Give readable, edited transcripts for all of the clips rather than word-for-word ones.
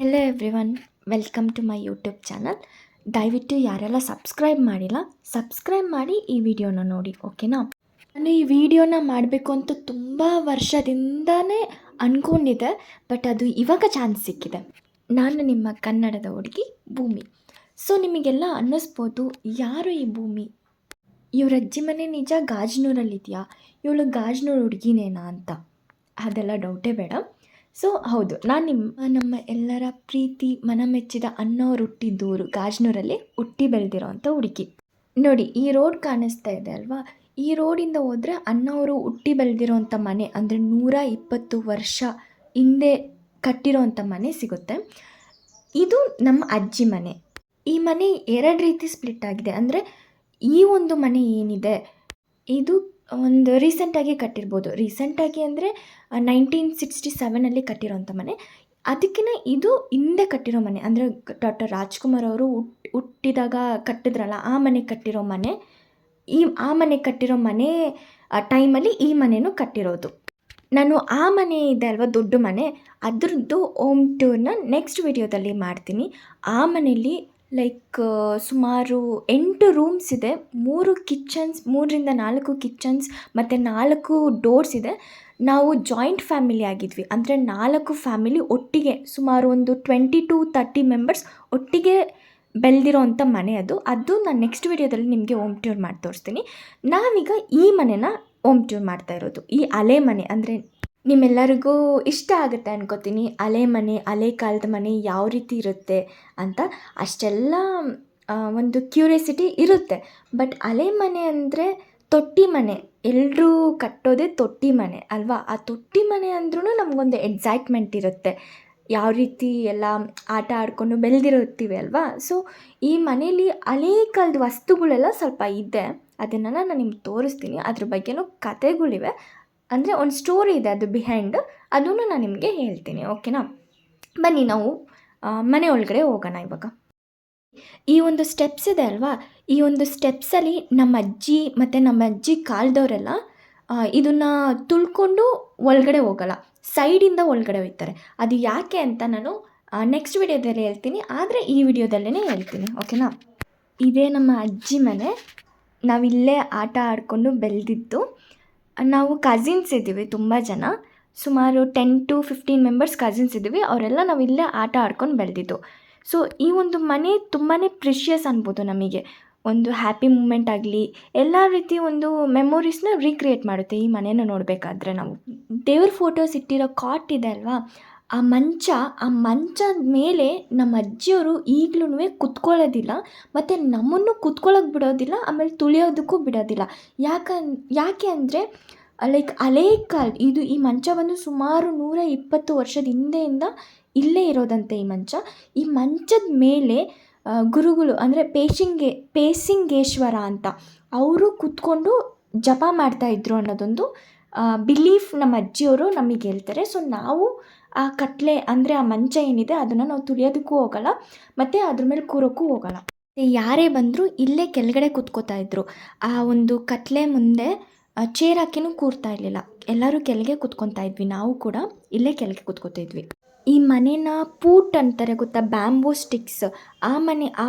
Hello everyone, welcome to my YouTube channel. ದಯವಿಟ್ಟು ಯಾರೆಲ್ಲ subscribe ಮಾಡಿಲ್ಲ, ಸಬ್ಸ್ಕ್ರೈಬ್ ಮಾಡಿ ಈ ವಿಡಿಯೋನ ನೋಡಿ, ಓಕೆನಾ? ನಾನು ಈ ವಿಡಿಯೋನ ಮಾಡಬೇಕು ಅಂತ ತುಂಬ ವರ್ಷದಿಂದನೇ ಅಂದ್ಕೊಂಡಿದ್ದೆ, ಬಟ್ ಅದು ಇವಾಗ ಚಾನ್ಸ್ ಸಿಕ್ಕಿದೆ. ನಾನು ನಿಮ್ಮ ಕನ್ನಡದ ಹುಡುಗಿ ಭೂಮಿ. ಸೊ ನಿಮಗೆಲ್ಲ ಅನ್ನಿಸ್ಬೋದು, ಯಾರು ಈ ಭೂಮಿ? ಇವ್ರ ಅಜ್ಜಿ ಮನೆ ನಿಜ ಗಾಜನೂರಲ್ಲಿದೆಯಾ, ಇವಳು ಗಾಜನೂರು ಹುಡುಗಿನೇನಾ ಅಂತ. ಅದೆಲ್ಲ ಡೌಟೇ ಬೇಡ. ಸೊ ಹೌದು, ನಾನು ನಮ್ಮ ಎಲ್ಲರ ಪ್ರೀತಿ ಮನಮೆಚ್ಚಿದ ಅನ್ನೋರು ಹುಟ್ಟಿದ್ದೂರು ಗಾಜನೂರಲ್ಲಿ ಹುಟ್ಟಿ ಬೆಳೆದಿರೋ ಅಂಥ ಹುಡುಗಿ. ನೋಡಿ, ಈ ರೋಡ್ ಕಾಣಿಸ್ತಾ ಇದೆ ಅಲ್ವಾ? ಈ ರೋಡಿಂದ ಹೋದರೆ ಅನ್ನೋರು ಹುಟ್ಟಿ ಬೆಳೆದಿರೋವಂಥ ಮನೆ, ಅಂದರೆ 120 ವರ್ಷ ಹಿಂದೆ ಕಟ್ಟಿರೋವಂಥ ಮನೆ ಸಿಗುತ್ತೆ. ಇದು ನಮ್ಮ ಅಜ್ಜಿ ಮನೆ. ಈ ಮನೆ 2 ರೀತಿ ಸ್ಪ್ಲಿಟ್ ಆಗಿದೆ. ಅಂದರೆ ಈ ಒಂದು ಮನೆ ಏನಿದೆ, ಇದು ಒಂದು ರೀಸೆಂಟಾಗಿ ಕಟ್ಟಿರ್ಬೋದು. ರೀಸೆಂಟಾಗಿ ಅಂದರೆ 1967 ಕಟ್ಟಿರೋಂಥ ಮನೆ. ಅದಕ್ಕಿಂತ ಇದು ಹಿಂದೆ ಕಟ್ಟಿರೋ ಮನೆ, ಅಂದರೆ ಡಾಕ್ಟರ್ ರಾಜ್ಕುಮಾರ್ ಅವರು ಹುಟ್ಟಿದಾಗ ಕಟ್ಟಿದ್ರಲ್ಲ, ಆ ಮನೆ ಕಟ್ಟಿರೋ ಮನೆ. ಆ ಮನೆ ಕಟ್ಟಿರೋ ಮನೆ ಟೈಮಲ್ಲಿ ಈ ಮನೆಯೂ ಕಟ್ಟಿರೋದು. ನಾನು ಆ ಮನೆ ಇದೆ ಅಲ್ವಾ, ದೊಡ್ಡ ಮನೆ, ಅದ್ರದ್ದು ಹೋಮ್ ಟೂರ್ನ ನೆಕ್ಸ್ಟ್ ವಿಡಿಯೋದಲ್ಲಿ ಮಾಡ್ತೀನಿ. ಆ ಮನೆಯಲ್ಲಿ ಸುಮಾರು 8 ರೂಮ್ಸ್ ಇದೆ, 3 ಕಿಚನ್ಸ್, 3ರಿಂದ 4 ಕಿಚನ್ಸ್ ಮತ್ತು 4 ಡೋರ್ಸ್ ಇದೆ. ನಾವು ಜಾಯಿಂಟ್ ಫ್ಯಾಮಿಲಿ ಆಗಿದ್ವಿ, ಅಂದರೆ 4 ಫ್ಯಾಮಿಲಿ ಒಟ್ಟಿಗೆ, ಸುಮಾರು ಒಂದು 20 to 30 ಮೆಂಬರ್ಸ್ ಒಟ್ಟಿಗೆ ಬೆಳೆದಿರೋ ಅಂಥ ಮನೆ ಅದು ನಾನು ನೆಕ್ಸ್ಟ್ ವಿಡಿಯೋದಲ್ಲಿ ನಿಮಗೆ ಹೋಮ್ ಟೂರ್ ಮಾಡಿ ತೋರಿಸ್ತೀನಿ. ನಾವೀಗ ಈ ಮನೆನ ಹೋಮ್ ಟೂರ್ ಮಾಡ್ತಾ ಇರೋದು. ಈ ಹಳೆ ಮನೆ ಅಂದರೆ ನಿಮ್ಮೆಲ್ಲರಿಗೂ ಇಷ್ಟ ಆಗುತ್ತೆ ಅನ್ಕೋತೀನಿ. ಹಳೆ ಕಾಲದ ಮನೆ ಯಾವ ರೀತಿ ಇರುತ್ತೆ ಅಂತ ಅಷ್ಟೆಲ್ಲ ಒಂದು ಕ್ಯೂರಿಯಾಸಿಟಿ ಇರುತ್ತೆ. ಬಟ್ ಹಳೆ ಮನೆ ಅಂದರೆ ತೊಟ್ಟಿ ಮನೆ, ಎಲ್ಲರೂ ಕಟ್ಟೋದೇ ತೊಟ್ಟಿ ಮನೆ ಅಲ್ವಾ? ಆ ತೊಟ್ಟಿ ಮನೆ ಅಂದ್ರೂ ನಮಗೊಂದು ಎಕ್ಸೈಟ್ಮೆಂಟ್ ಇರುತ್ತೆ, ಯಾವ ರೀತಿ ಎಲ್ಲ ಆಟ ಆಡಿಕೊಂಡು ಬೆಳೆದಿರುತ್ತೀವಿ ಅಲ್ವಾ? ಸೊ ಈ ಮನೇಲಿ ಹಳೆ ಕಾಲದ ವಸ್ತುಗಳೆಲ್ಲ ಸ್ವಲ್ಪ ಇದೆ, ಅದನ್ನು ನಾನು ನಿಮ್ಗೆ ತೋರಿಸ್ತೀನಿ. ಅದ್ರ ಬಗ್ಗೆನೂ ಕಥೆಗಳಿವೆ, ಅಂದರೆ ಒಂದು ಸ್ಟೋರಿ ಇದೆ ಅದು ಬಿಹೈಂಡ್, ಅದನ್ನು ನಾನು ನಿಮಗೆ ಹೇಳ್ತೀನಿ, ಓಕೆನಾ? ಬನ್ನಿ ನಾವು ಮನೆ ಒಳಗಡೆ ಹೋಗೋಣ ಇವಾಗ. ಈ ಒಂದು ಸ್ಟೆಪ್ಸ್ ಇದೆ ಅಲ್ವಾ, ಈ ಒಂದು ಸ್ಟೆಪ್ಸಲ್ಲಿ ನಮ್ಮ ಅಜ್ಜಿ ಕಾಲದವರೆಲ್ಲ ಇದನ್ನು ತುಳ್ಕೊಂಡು ಒಳಗಡೆ ಹೋಗಲ್ಲ, ಸೈಡಿಂದ ಒಳಗಡೆ ಹೋಗ್ತಾರೆ. ಅದು ಯಾಕೆ ಅಂತ ನಾನು ನೆಕ್ಸ್ಟ್ ವಿಡಿಯೋದಲ್ಲಿ ಹೇಳ್ತೀನಿ, ಆದರೆ ಈ ವಿಡಿಯೋದಲ್ಲೇ ಹೇಳ್ತೀನಿ, ಓಕೆನಾ? ಇದೇ ನಮ್ಮ ಅಜ್ಜಿ ಮನೆ. ನಾವಿಲ್ಲೇ ಆಟ ಆಡಿಕೊಂಡು ಬೆಳೆದಿದ್ದು. ನಾವು ಕಸಿನ್ಸ್ ಇದ್ದೀವಿ ತುಂಬ ಜನ, ಸುಮಾರು 10 to 15 ಮೆಂಬರ್ಸ್ ಕಸಿನ್ಸ್ ಇದ್ದೀವಿ. ಅವರೆಲ್ಲ ನಾವಿಲ್ಲೇ ಆಟ ಆಡ್ಕೊಂಡು ಬೆಳೆದಿದ್ದು. ಸೊ ಈ ಒಂದು ಮನೆ ತುಂಬಾ ಪ್ರಿಷಿಯಸ್ ಅನ್ಬೋದು ನಮಗೆ. ಒಂದು ಹ್ಯಾಪಿ ಮೂಮೆಂಟ್ ಆಗಲಿ, ಎಲ್ಲ ರೀತಿ ಒಂದು ಮೆಮೊರೀಸ್ನ ರೀಕ್ರಿಯೇಟ್ ಮಾಡುತ್ತೆ ಈ ಮನೇನ ನೋಡಬೇಕಾದ್ರೆ. ನಾವು ದೇವ್ರ ಫೋಟೋಸ್ ಇಟ್ಟಿರೋ ಕಾಟ್ ಇದೆ ಅಲ್ವಾ, ಆ ಮಂಚದ ಮೇಲೆ ನಮ್ಮ ಅಜ್ಜಿಯವರು ಈಗಲೂ ಕುತ್ಕೊಳ್ಳೋದಿಲ್ಲ, ಮತ್ತು ನಮ್ಮನ್ನು ಕುತ್ಕೊಳ್ಳೋಕೆ ಬಿಡೋದಿಲ್ಲ, ಆಮೇಲೆ ತುಳಿಯೋದಕ್ಕೂ ಬಿಡೋದಿಲ್ಲ. ಯಾಕೆ ಅಂದರೆ ಹಳೇ ಕಾಲ ಇದು. ಈ ಮಂಚ ಬಂದು ಸುಮಾರು 120 ವರ್ಷದ ಹಿಂದೆಯಿಂದ ಇಲ್ಲೇ ಇರೋದಂತೆ ಈ ಮಂಚದ ಮೇಲೆ ಗುರುಗಳು, ಅಂದರೆ ಪೇಸಿಂಗೇಶ್ವರ ಅಂತ ಅವರು ಕುತ್ಕೊಂಡು ಜಪ ಮಾಡ್ತಾಯಿದ್ರು ಅನ್ನೋದೊಂದು ಬಿಲೀಫ್ ನಮ್ಮ ಅಜ್ಜಿಯವರು ನಮಗೆ ಹೇಳ್ತಾರೆ. ಸೊ ನಾವು ಆ ಕಟ್ಲೆ, ಅಂದರೆ ಆ ಮಂಚ ಏನಿದೆ ಅದನ್ನು ನಾವು ತುಳಿಯೋದಕ್ಕೂ ಹೋಗಲ್ಲ, ಮತ್ತು ಅದ್ರ ಮೇಲೆ ಕೂರೋಕ್ಕೂ ಹೋಗಲ್ಲ. ಯಾರೇ ಬಂದರೂ ಇಲ್ಲೇ ಕೆಳಗಡೆ ಕೂತ್ಕೋತಾ ಇದ್ರು. ಆ ಒಂದು ಕಟ್ಲೆ ಮುಂದೆ ಚೇರ್ ಹಾಕಿನೂ ಕೂರ್ತಾ ಇರಲಿಲ್ಲ, ಎಲ್ಲರೂ ಕೆಳಗೆ ಕೂತ್ಕೊತಾ ಇದ್ವಿ. ನಾವು ಕೂಡ ಇಲ್ಲೇ ಕೆಳಗೆ ಕೂತ್ಕೋತಾ ಇದ್ವಿ. ಈ ಮನೇನ ಪೂಟ್ ಅಂತಾರೆ ಗೊತ್ತಾ, ಬ್ಯಾಂಬೂ ಸ್ಟಿಕ್ಸ್.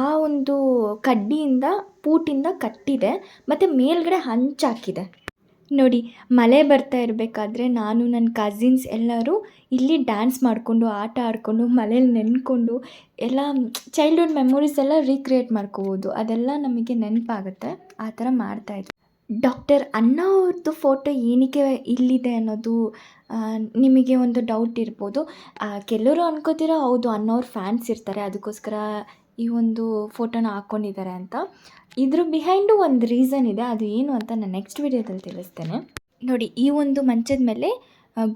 ಆ ಒಂದು ಕಡ್ಡಿಯಿಂದ, ಪೂಟಿಂದ ಕಟ್ಟಿದೆ, ಮತ್ತು ಮೇಲ್ಗಡೆ ಹಂಚಾಕಿದೆ. ನೋಡಿ, ಮಳೆ ಬರ್ತಾ ಇರಬೇಕಾದ್ರೆ ನಾನು ನನ್ನ ಕಸಿನ್ಸ್ ಎಲ್ಲರೂ ಇಲ್ಲಿ ಡ್ಯಾನ್ಸ್ ಮಾಡಿಕೊಂಡು, ಆಟ ಆಡಿಕೊಂಡು, ಮಳೇಲಿ ನೆನ್ಕೊಂಡು ಎಲ್ಲ ಚೈಲ್ಡ್ಹುಡ್ ಮೆಮೊರೀಸ್ ಎಲ್ಲ ರೀಕ್ರಿಯೇಟ್ ಮಾಡ್ಕೋಬೋದು. ಅದೆಲ್ಲ ನಮಗೆ ನೆನಪಾಗುತ್ತೆ. ಆ ಥರ ಮಾಡ್ತಾಯಿದ್ವಿ. ಡಾಕ್ಟರ್ ಅಣ್ಣಾ ಅವ್ರದ್ದು ಫೋಟೋ ಏನಕ್ಕೆ ಇಲ್ಲಿದೆ ಅನ್ನೋದು ನಿಮಗೆ ಒಂದು ಡೌಟ್ ಇರ್ಬೋದು. ಕೆಲವರು ಅನ್ಕೋತೀರ, ಹೌದು ಅಣ್ಣವ್ರ ಫ್ಯಾನ್ಸ್ ಇರ್ತಾರೆ, ಅದಕ್ಕೋಸ್ಕರ ಈ ಒಂದು ಫೋಟೋನ ಹಾಕ್ಕೊಂಡಿದ್ದಾರೆ ಅಂತ. ಇದ್ರ ಬಿಹೈಂಡು ಒಂದು ರೀಸನ್ ಇದೆ, ಅದು ಏನು ಅಂತ ನಾನು ನೆಕ್ಸ್ಟ್ ವಿಡಿಯೋದಲ್ಲಿ ತಿಳಿಸ್ತೇನೆ. ನೋಡಿ, ಈ ಒಂದು ಮಂಚದ ಮೇಲೆ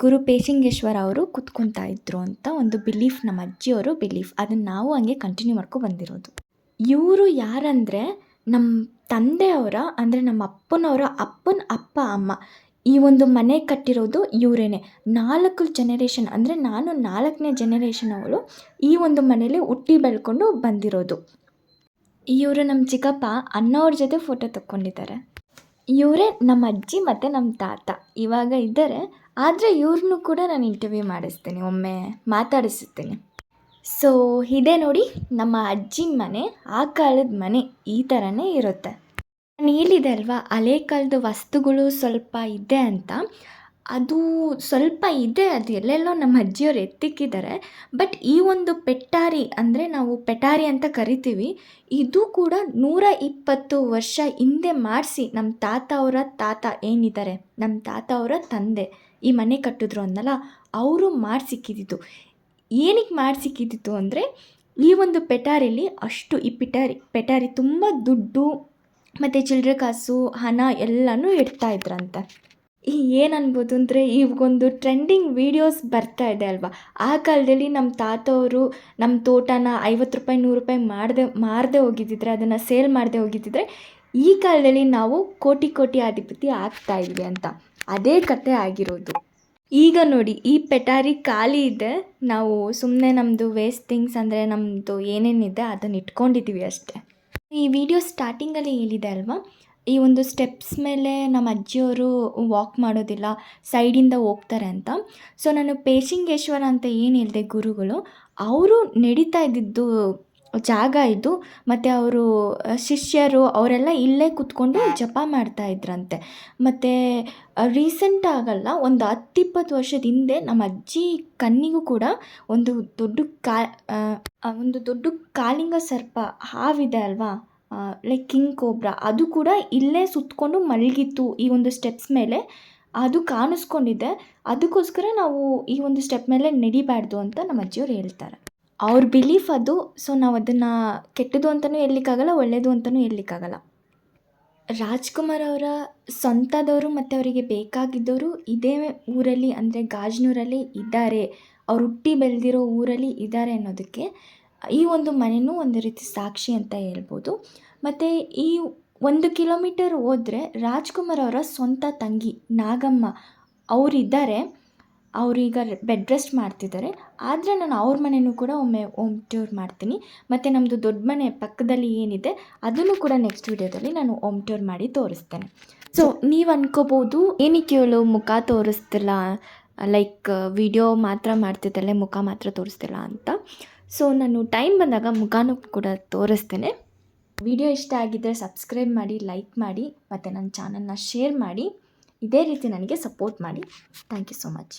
ಗುರು ಪೇಸಿಂಗೇಶ್ವರ ಅವರು ಕುತ್ಕೊತಾ ಇದ್ರು ಅಂತ ಒಂದು ಬಿಲೀಫ್, ನಮ್ಮ ಅಜ್ಜಿಯವರು ಬಿಲೀಫ್. ಅದನ್ನು ನಾವು ಹಂಗೆ ಕಂಟಿನ್ಯೂ ಮಾಡ್ಕೊಂಡು ಬಂದಿರೋದು. ಇವರು ಯಾರಂದರೆ ನಮ್ಮ ತಂದೆಯವರ, ಅಂದರೆ ನಮ್ಮ ಅಪ್ಪನವರ ಅಪ್ಪನ ಅಪ್ಪ ಅಮ್ಮ. ಈ ಒಂದು ಮನೆ ಕಟ್ಟಿರೋದು ಇವರೇನೆ. 4 ಜನರೇಷನ್, ಅಂದರೆ ನಾನು 4ನೇ ಜನರೇಷನ್ ಅವಳು ಈ ಒಂದು ಮನೇಲಿ ಹುಟ್ಟಿ ಬೆಳ್ಕೊಂಡು ಬಂದಿರೋದು. ಇವರು ನಮ್ಮ ಚಿಕ್ಕಪ್ಪ ಅಣ್ಣವ್ರ ಜೊತೆ ಫೋಟೋ ತಕ್ಕೊಂಡಿದ್ದಾರೆ. ಇವರೇ ನಮ್ಮ ಅಜ್ಜಿ ಮತ್ತು ನಮ್ಮ ತಾತ. ಇವಾಗ ಇದ್ದಾರೆ, ಆದರೆ ಇವ್ರನ್ನೂ ಕೂಡ ನಾನು ಇಂಟರ್ವ್ಯೂ ಮಾಡಿಸ್ತೀನಿ, ಒಮ್ಮೆ ಮಾತಾಡಿಸ್ತೀನಿ. ಸೊ ಇದೇ ನೋಡಿ ನಮ್ಮ ಅಜ್ಜಿನ ಮನೆ, ಆ ಕಾಲದ ಮನೆ ಈ ಥರನೇ ಇರುತ್ತೆ. ನಾನು ಹೇಳಿದೆ ಅಲ್ವಾ ಹಳೆ ಕಾಲದ ವಸ್ತುಗಳು ಸ್ವಲ್ಪ ಇದೆ ಅಂತ. ಅದು ಸ್ವಲ್ಪ ಇದೆ, ಅದು ಎಲ್ಲೆಲ್ಲೋ ನಮ್ಮ ಅಜ್ಜಿಯವ್ರು ಎತ್ತಿಕ್ಕಿದ್ದಾರೆ. ಬಟ್ ಈ ಒಂದು ಪೆಟ್ಟಾರಿ ಅಂದರೆ ನಾವು ಪೆಟಾರಿ ಅಂತ ಕರಿತೀವಿ. ಇದು ಕೂಡ 120 ವರ್ಷ ಹಿಂದೆ ಮಾಡಿಸಿ ನಮ್ಮ ತಾತ ಅವರ ತಾತ ಏನಿದ್ದಾರೆ, ನಮ್ಮ ತಾತ ಅವರ ತಂದೆ ಈ ಮನೆ ಕಟ್ಟಿದ್ರು ಅಂದಲ್ಲ, ಅವರು ಮಾಡಿಸಿಕ್ಕಿದ್ದಿದ್ದು. ಏನಕ್ಕೆ ಮಾಡಿಸಿಕ್ಕಿದ್ದಿತ್ತು ಅಂದರೆ ಈ ಒಂದು ಪೆಟಾರಿಲಿ ಅಷ್ಟು ಈ ಪೆಟಾರಿ ತುಂಬ ದುಡ್ಡು ಮತ್ತು ಚಿಲ್ಲರೆ ಕಾಸು ಹಣ ಎಲ್ಲನೂ ಇಡ್ತಾಯಿದ್ರಂತೆ. ಏನು ಅನ್ಬೋದು ಅಂದರೆ ಇವಾಗೊಂದು ಟ್ರೆಂಡಿಂಗ್ ವೀಡಿಯೋಸ್ ಬರ್ತಾ ಇದೆ ಅಲ್ವಾ, ಆ ಕಾಲದಲ್ಲಿ ನಮ್ಮ ತಾತವರು ನಮ್ಮ ತೋಟನ 50 ರೂಪಾಯಿ 100 ರೂಪಾಯಿ ಮಾರದೆ ಹೋಗಿದ್ದಿದ್ರೆ, ಅದನ್ನು ಸೇಲ್ ಮಾಡದೆ ಹೋಗಿದ್ದಿದ್ರೆ, ಈ ಕಾಲದಲ್ಲಿ ನಾವು ಕೋಟಿ ಅಧಿಪತಿ ಆಗ್ತಾ ಇದ್ವಿ ಅಂತ. ಅದೇ ಕತೆ ಆಗಿರೋದು. ಈಗ ನೋಡಿ ಈ ಪೆಟಾರಿ ಖಾಲಿ ಇದೆ, ನಾವು ಸುಮ್ಮನೆ ನಮ್ಮದು ವೇಸ್ಟ್ ಥಿಂಗ್ಸ್ ಅಂದರೆ ನಮ್ಮದು ಏನೇನಿದೆ ಅದನ್ನು ಇಟ್ಕೊಂಡಿದ್ದೀವಿ ಅಷ್ಟೇ. ಈ ವಿಡಿಯೋ ಸ್ಟಾರ್ಟಿಂಗಲ್ಲಿ ಹೇಳಿದೆ ಅಲ್ವಾ, ಈ ಒಂದು ಸ್ಟೆಪ್ಸ್ ಮೇಲೆ ನಮ್ಮ ಅಜ್ಜಿಯವರು ವಾಕ್ ಮಾಡೋದಿಲ್ಲ, ಸೈಡಿಂದ ಹೋಗ್ತಾರೆ ಅಂತ. ಸೊ ನಾನು ಪೇಶಿಂಗೇಶ್ವರ ಅಂತ ಏನು ಹೇಳಿದೆ ಗುರುಗಳು, ಅವರು ನಡೀತಾ ಇದ್ದಿದ್ದು ಜಾಗ ಇದು. ಮತ್ತು ಅವರು ಶಿಷ್ಯರು ಅವರೆಲ್ಲ ಇಲ್ಲೇ ಕೂತ್ಕೊಂಡು ಜಪ ಮಾಡ್ತಾ ಇದ್ರಂತೆ. ಮತ್ತು ರೀಸೆಂಟ್ ಆಗಲ್ಲ, ಒಂದು 10-20 ವರ್ಷದ ಹಿಂದೆ ನಮ್ಮ ಅಜ್ಜಿ ಕಣ್ಣಿಗೂ ಕೂಡ ಒಂದು ದೊಡ್ಡ ಒಂದು ದೊಡ್ಡ ಕಾಳಿಂಗ ಸರ್ಪ ಹಾವಿದೆ ಅಲ್ವಾ, ಲೈಕ್ ಕಿಂಗ್ ಕೋಬ್ರಾ, ಅದು ಕೂಡ ಇಲ್ಲೇ ಸುತ್ತಕೊಂಡು ಮಲಗಿತ್ತು ಈ ಒಂದು ಸ್ಟೆಪ್ಸ್ ಮೇಲೆ. ಅದು ಕಾಣಿಸ್ಕೊಂಡಿದೆ. ಅದಕ್ಕೋಸ್ಕರ ನಾವು ಈ ಒಂದು ಸ್ಟೆಪ್ ಮೇಲೆ ನಡಿಬಾರ್ದು ಅಂತ ನಮ್ಮ ಅಜ್ಜಿಯವ್ರು ಹೇಳ್ತಾರೆ. ಅವ್ರ ಬಿಲೀಫ್ ಅದು. ಸೊ ನಾವು ಅದನ್ನು ಕೆಟ್ಟದ್ದು ಅಂತಲೂ ಹೇಳಲಿಕ್ಕಾಗಲ್ಲ, ಒಳ್ಳೆಯದು ಅಂತಲೂ ಹೇಳಲಿಕ್ಕಾಗಲ್ಲ. ರಾಜ್‌ಕುಮಾರ್ ಅವರ ಸ್ವಂತದವರು ಮತ್ತು ಅವರಿಗೆ ಬೇಕಾಗಿದ್ದವರು ಇದೇ ಊರಲ್ಲಿ ಅಂದರೆ ಗಾಜನೂರಲ್ಲಿ ಇದ್ದಾರೆ, ಅವ್ರು ಹುಟ್ಟಿ ಬೆಳೆದಿರೋ ಊರಲ್ಲಿ ಇದ್ದಾರೆ ಅನ್ನೋದಕ್ಕೆ ಈ ಒಂದು ಮನೆಯೂ ಒಂದು ರೀತಿ ಸಾಕ್ಷಿ ಅಂತ ಹೇಳ್ಬೋದು. ಮತ್ತು ಈ 1 ಕಿಲೋಮೀಟರ್ ಹೋದರೆ ರಾಜ್‌ಕುಮಾರ್ ಅವರ ಸ್ವಂತ ತಂಗಿ ನಾಗಮ್ಮ ಅವರಿದ್ದಾರೆ. ಅವರೀಗ ಬೆಡ್ ರೆಸ್ಟ್ ಮಾಡ್ತಿದ್ದಾರೆ. ಆದರೆ ನಾನು ಅವ್ರ ಮನೆಯೂ ಕೂಡ ಒಮ್ಮೆ ಹೋಮ್ ಟೂರ್ ಮಾಡ್ತೀನಿ. ಮತ್ತು ನಮ್ಮದು ದೊಡ್ಡ ಮನೆ ಪಕ್ಕದಲ್ಲಿ ಏನಿದೆ ಅದನ್ನು ಕೂಡ ನೆಕ್ಸ್ಟ್ ವೀಡಿಯೋದಲ್ಲಿ ನಾನು ಹೋಮ್ ಟೂರ್ ಮಾಡಿ ತೋರಿಸ್ತೇನೆ. ಸೊ ನೀವು ಅನ್ಕೋಬೋದು ಏನಕ್ಕೆ ಇವಳು ಮುಖ ತೋರಿಸ್ತಿಲ್ಲ, ಲೈಕ್ ವಿಡಿಯೋ ಮಾತ್ರ ಮಾಡ್ತಿದ್ದಾಳೆ ಮುಖ ಮಾತ್ರ ತೋರಿಸ್ತಿಲ್ಲ ಅಂತ. ಸೊ ನಾನು ಟೈಮ್ ಬಂದಾಗ ಮುಖನೂ ಕೂಡ ತೋರಿಸ್ತೇನೆ. ವಿಡಿಯೋ ಇಷ್ಟ ಆಗಿದ್ದರೆ ಸಬ್ಸ್ಕ್ರೈಬ್ ಮಾಡಿ, ಲೈಕ್ ಮಾಡಿ ಮತ್ತು ನನ್ನ ಚಾನಲ್ನ ಶೇರ್ ಮಾಡಿ. ಇದೇ ರೀತಿ ನನಗೆ ಸಪೋರ್ಟ್ ಮಾಡಿ. Thank you so much.